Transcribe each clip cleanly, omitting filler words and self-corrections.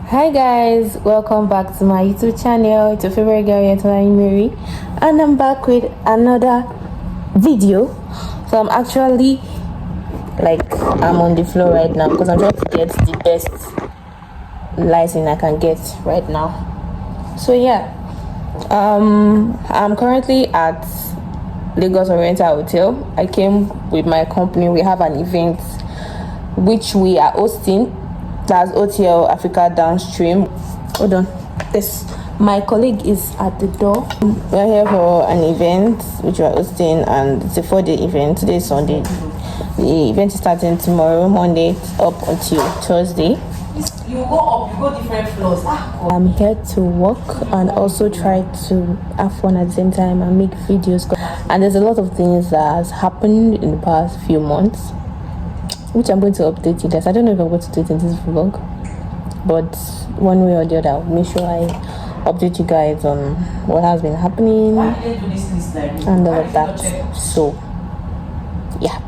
Hi guys, welcome back to my YouTube channel. It's your favorite girl, Mary, and I'm back with another video. So I'm actually I'm on the floor right now because I'm trying to get the best lighting I can get right now. So yeah, I'm currently at Lagos Oriental Hotel. I came with my company. We have an event which we are hosting. That's OTL Africa Downstream. Hold on. This my colleague is at the door. We're here for an event which we're hosting, and it's a 4-day event. Today is Sunday. The event is starting tomorrow, Monday, up until Thursday. You go up, you go different floors. I'm here to work and also try to have fun at the same time and make videos. And there's a lot of things that has happened in the past few months, which I'm going to update you guys. I don't know if I'm going to do it in this vlog, but one way or the other, I'll make sure I update you guys on what has been happening and all of that. So yeah,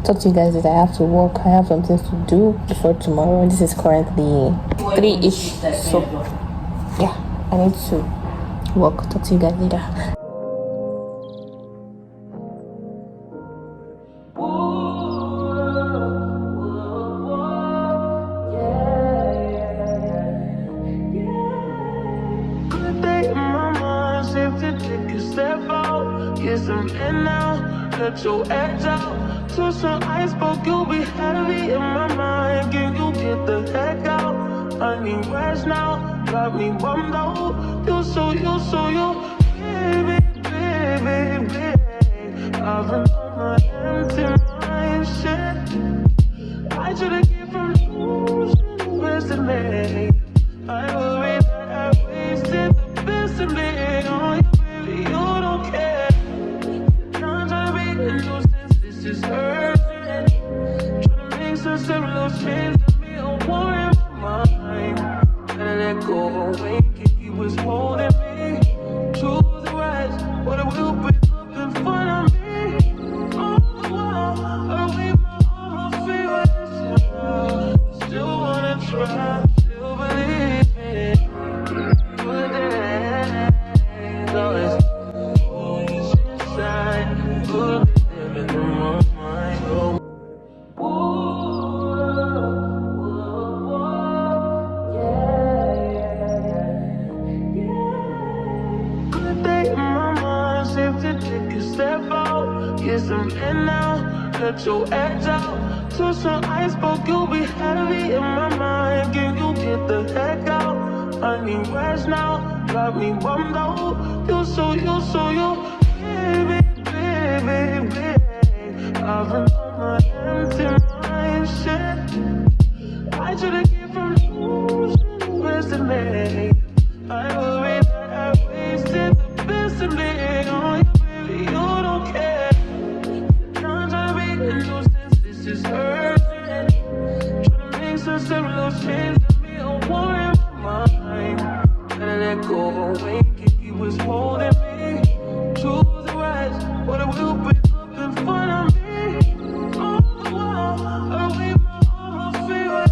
talk to you guys later. I have to work. I have some things to do before tomorrow. This is currently 3-ish, so yeah, I need to work. Talk to you guys later. Let your edge out to some iceberg, you'll be heavy in my mind. Can you get the heck out? I need rest now, got me bummed out. You so baby, baby, baby. I've been on my empty mind, shit. I should've given from losing best in me. I worry that I wasted the best in me. Oh, you baby, you don't care. This is urgent. Trying to make some little change to me. I want in my mind. Gotta let go away. He was holding me to the right, but it will break up in front of me. On the wall, I wave my arms, feel it. Still wanna try, still believe it. But then, always inside. Good. Let your edge out to some iceberg, you'll be heavy in my mind. Can you get the heck out? I need rest now, got me bummed out. You so baby, baby, baby. I've been on my empty mind, shit. I should've given from losing best in me. I worry that I wasted the best in me. Oh, you baby, you don't care. This is urgent. Trying to make some little change to me. I want in my mind. Gotta let go away. He was holding me to the right, but it will break up in front of me. On the wall, I wave my arms, feel it.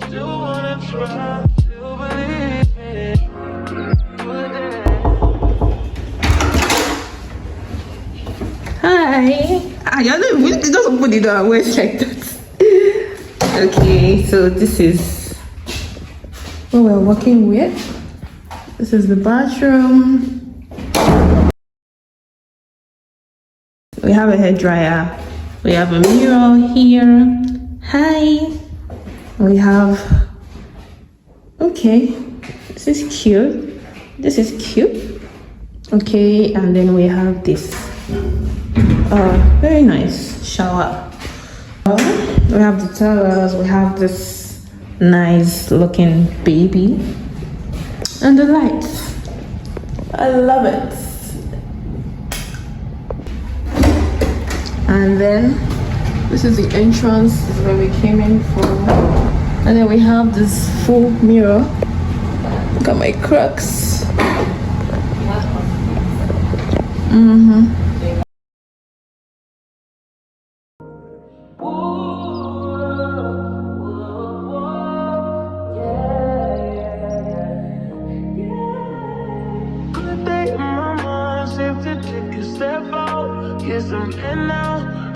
Still wanna try, still believe it. Hi. You just open the door and wait like that. Okay, so this is what we're working with. This is the bathroom. We have a hair dryer. We have a mirror here. Hi. We have, okay, this is cute. This is cute. Okay, and then we have this Very nice shower. We have the towels, we have this nice looking baby, and the lights. I love it. And then this is the entrance, this is where we came in from. And then we have this full mirror. Look at my Crocs.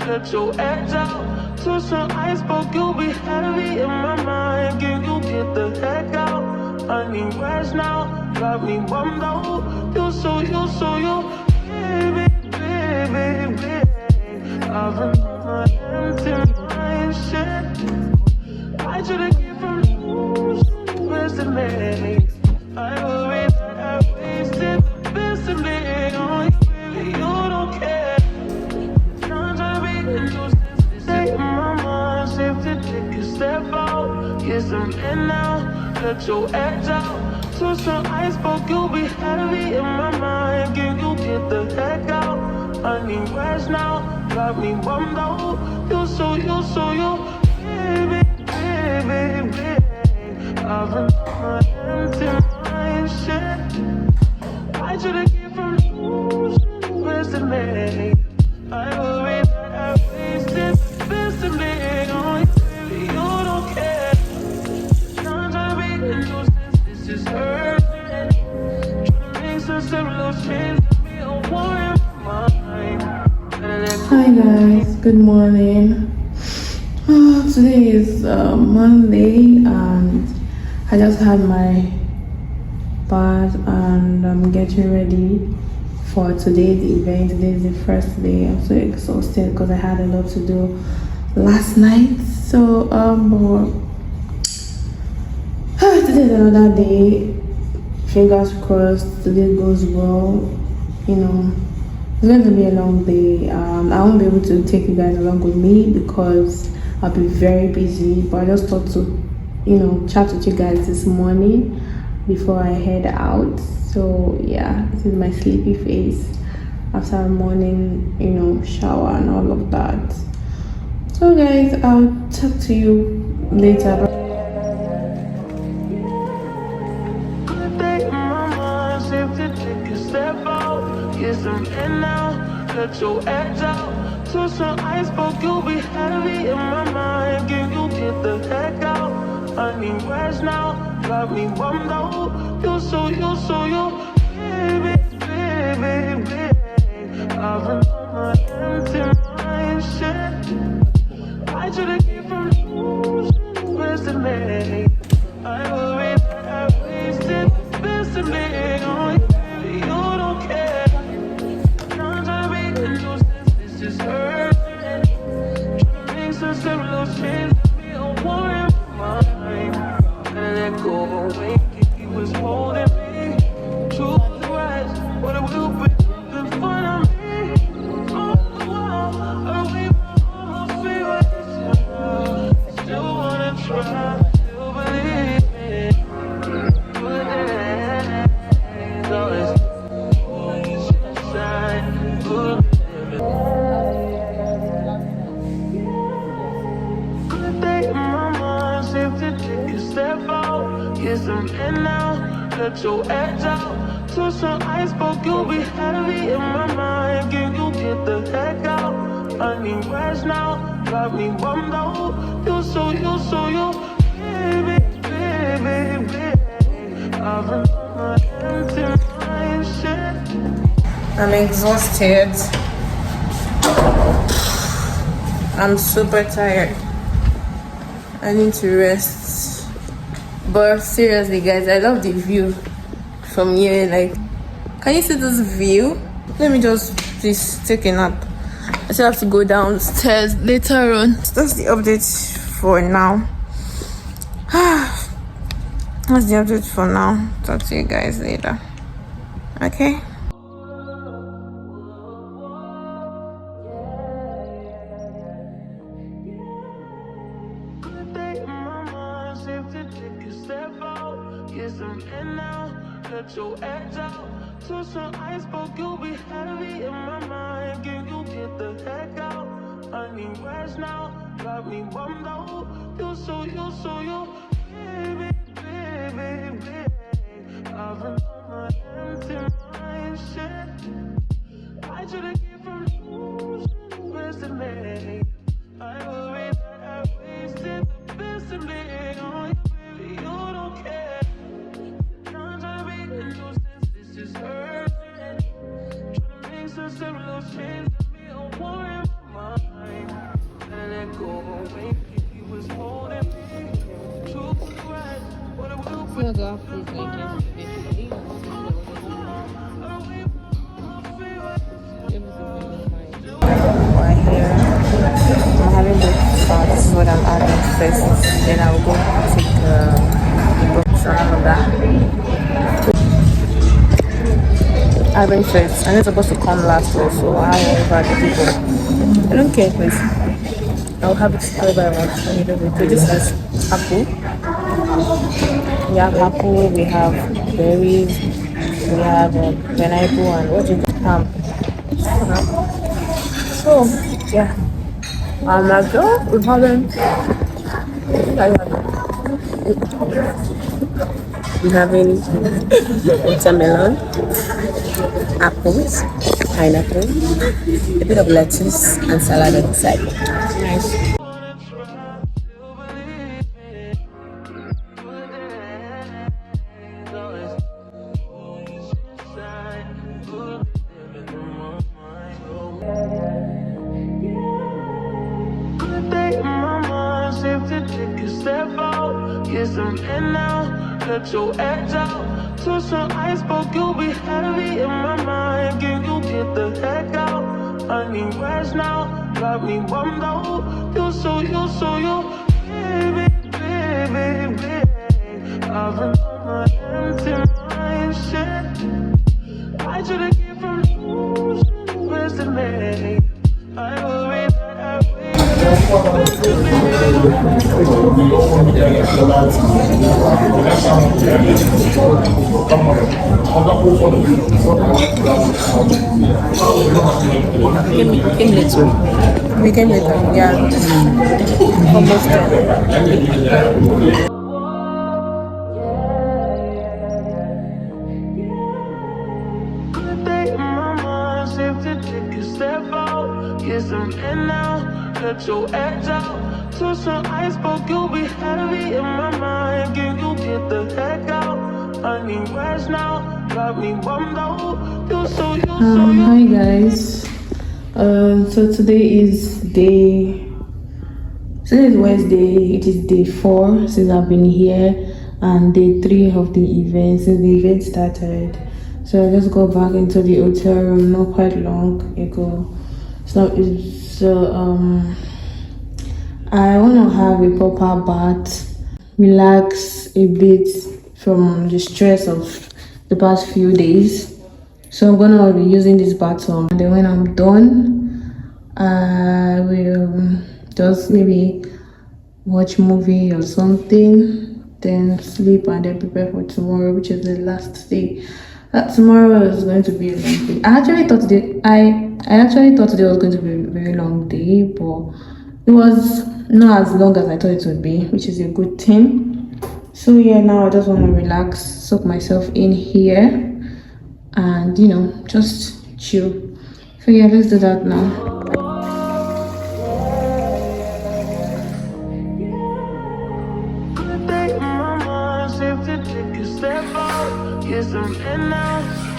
Let your edge out to some iceberg, you'll be heavy in my mind. Can you get the heck out? I need rest now, got me bummed out. You so baby, baby, baby. I've been on my empty mind, shit. I should've get from you, best of me. I worry that I wasted the best of me on you, baby, you don't care. Step out, get some in now, let your edge out to some iceberg, you'll be heavy in my mind. Can you get the heck out? I need rest now, got me bummed out. You so baby, baby, baby. I've been on my empty mind, shit. I should've get from you, best of me. I worry that I wasted the best of me on you. Hi guys, good morning. Today is Monday and I just had my bath and I'm getting ready for today's event. Today is the first day. I'm so exhausted because I had a lot to do last night. So today is another day. Fingers crossed today goes well. It's going to be a long day. I won't be able to take you guys along with me because I'll be very busy, but I just thought to chat with you guys this morning before I head out. So yeah, this is my sleepy face after a morning shower and all of that. So guys, I'll talk to you later. Let your edge out to some iceberg, you'll be heavy in my mind. Can you get the heck out? I need rest now, got me bummed out. You so baby, baby, baby. I've been on my empty mind, shit. I should've get from you, best of me. I worry that I wasted the best of me on you, baby, you don't care. Let your edge out to some iceberg, you'll be heavy in my mind. Can you get the heck out? I need rest now, got me bummed out. You so baby, baby, baby. I've been on my empty mind, shit. I'm exhausted. I'm super tired. I need to rest. But seriously guys, I love the view from here. Like, can you see this view? Let me just please take a nap. I still have to go downstairs later on. That's the update for now. That's the update for now. Talk to you guys later. Okay. some in now, let your edge out. To some iceberg, you'll be heavy in my mind. Can you get the heck out? I need rest now, got me bummed out. You so baby, baby, baby. I've been on my empty mind, shit. I should've kept from losing the best of me. I worry that I wasted the best of me. Oh, baby, you don't care. Trying to be a nuisance, this is urgent. Trying to make some simple change to me, a war in my mind. Let it go away, he was holding me. Truth was right, what it will be. Right here. I'm having breakfast. This is what I'm adding first. Then I will go take the books and all of that. Having first. And it's supposed to come last also. However, the people. I don't care, please. I'll have it however I want. I need it. So this is apple. We have apple. We have berries. We have pineapple and what is it? So yeah, I'm sure we're having watermelon, apples, pineapple, a bit of lettuce, and salad on the side. Nice. Let your edge out. To some iceberg, you'll be heavy in my mind. Can you get the heck out? I need rest now, got me bummed out. You so baby, baby, baby. I've been on my empty mind, shit. I should've kept from losing the best of me. I worry that I wasted the best We came later. Yeah. Almost done. Let your edge out. To some iceberg, you'll be heavy in my mind. Can you get the heck out? I need rest now, got me bummed out. Hi guys. So today is Wednesday. It is day 4 since I've been here, and day 3 of the event since the event started. So I just got back into the hotel room not quite long ago. I want to have a proper bath, relax a bit from the stress of the past few days. So I'm gonna be using this bathroom, and then when I'm done, I will just maybe watch movie or something, then sleep, and then prepare for tomorrow, which is the last day. Tomorrow is going to be a long day. I actually thought today was going to be a very long day, but it was not as long as I thought it would be, which is a good thing. So yeah, now I just want to relax, soak myself in here, and just chill. So yeah, let's do that now.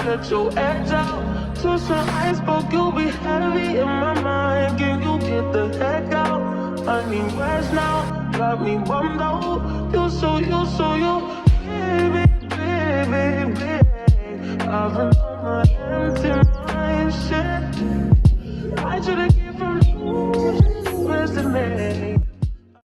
Let your edge out. To some iceberg, you'll be heavy in my mind. Can you get the heck out? I need rest now, got me bummed out. You so